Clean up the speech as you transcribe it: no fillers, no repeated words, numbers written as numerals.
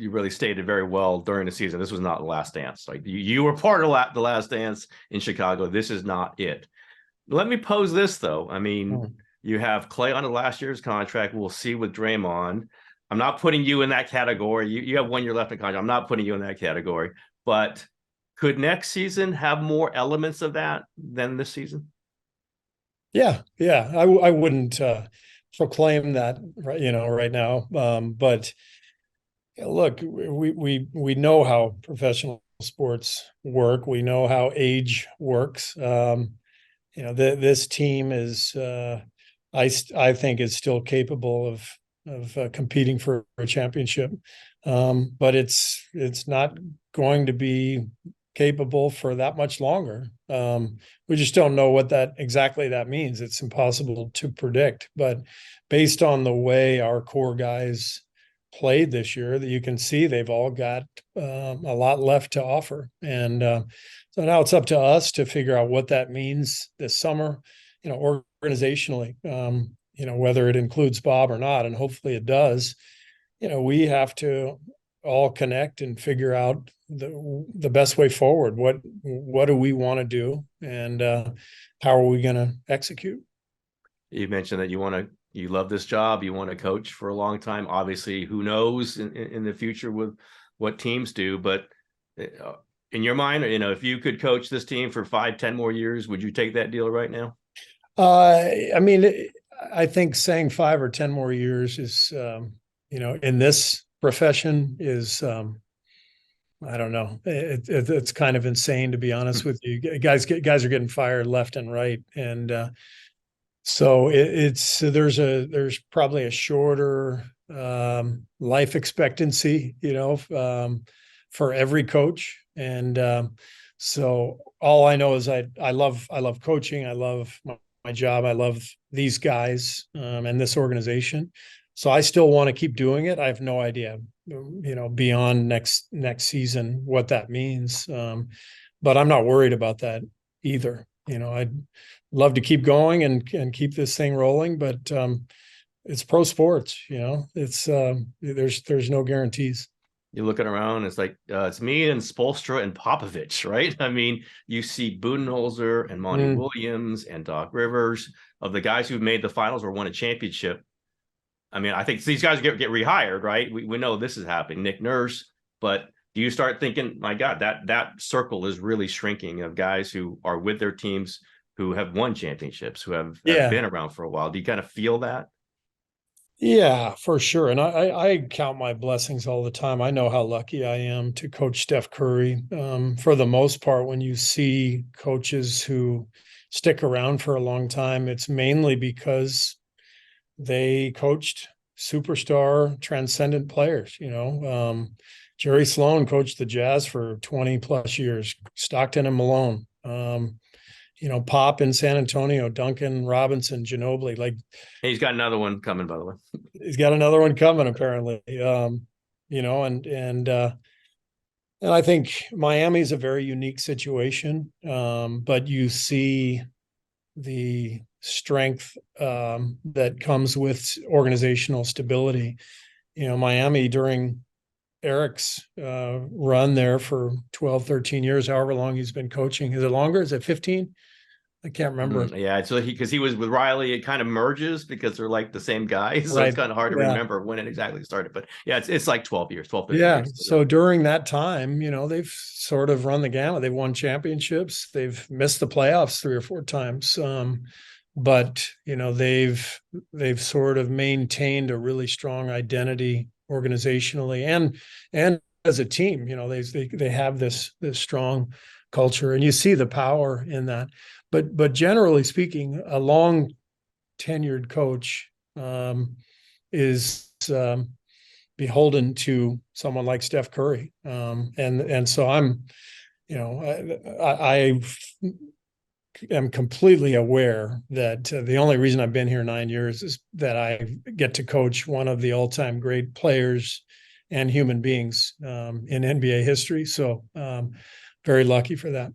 you really stated very well during the season. This was not the last dance. Like you were part of the last dance in Chicago. This is not it. Let me pose this though. I mean, you have Clay on the last year's contract. We'll see with Draymond. I'm not putting you in that category. You have 1 year left in contract. I'm not putting you in that category. But could next season have more elements of that than this season? Yeah, yeah. I wouldn't proclaim that right now. But look, we know how professional sports work. We know how age works. This team is, I think, is still capable of competing for a championship, but it's not going to be capable for that much longer. We just don't know what that exactly that means. It's impossible to predict, but based on the way our core guys played this year, that you can see they've all got a lot left to offer, and so now it's up to us to figure out what that means this summer, organizationally, whether it includes Bob or not, and hopefully it does. We have to all connect and figure out the best way forward. What do we want to do, and how are we going to execute? You mentioned that you love this job. You want to coach for a long time. Obviously, who knows in the future with what teams do, but in your mind, if you could coach this team for 5, 10 more years, would you take that deal right now? I mean, I think saying 5 or 10 more years is, in this profession is, I don't know. It's kind of insane, to be honest with you. Guys are getting fired left and right, and so there's probably a shorter life expectancy, for every coach, and so all I know is I love coaching. I love my job. I love these guys, and this organization. So I still want to keep doing it. I have no idea, beyond next season what that means. But I'm not worried about that either. I'd love to keep going and keep this thing rolling, but it's pro sports. It's there's no guarantees. You're looking around, it's like it's me and Spolstra and Popovich, right? I mean, you see Budenholzer and Monty Williams and Doc Rivers, of the guys who've made the finals or won a championship. I mean, I think these guys get rehired, right? We know this is happening. Nick Nurse, but do you start thinking, my God, that circle is really shrinking of guys who are with their teams, who have won championships, who have been around for a while? Do you kind of feel that? Yeah, for sure. And I count my blessings all the time. I know how lucky I am to coach Steph Curry. For the most part, when you see coaches who stick around for a long time, it's mainly because they coached superstar transcendent players. Jerry Sloan coached the Jazz for 20 plus years, Stockton and Malone. Pop in San Antonio, Duncan Robinson, Ginobili. Like, he's got another one coming, by the way. He's got another one coming, apparently. And I think Miami's a very unique situation. But you see the strength that comes with organizational stability. Miami during Eric's run there for 12, 13 years, however long he's been coaching. Is it longer? Is it 15? I can't remember. Yeah, so because he was with Riley, it kind of merges because they're like the same guys. So it's kind of hard to remember when it exactly started. But yeah, it's like 12 years, 12, 13 years. So during that time, they've sort of run the gamut. They've won championships. They've missed the playoffs 3 or 4 times. But they've sort of maintained a really strong identity organizationally and as a team. They have this strong culture, and you see the power in that. But generally speaking, a long tenured coach is beholden to someone like Steph Curry, and so I am completely aware that the only reason I've been here 9 years is that I get to coach one of the all-time great players and human beings in NBA history. So very lucky for that.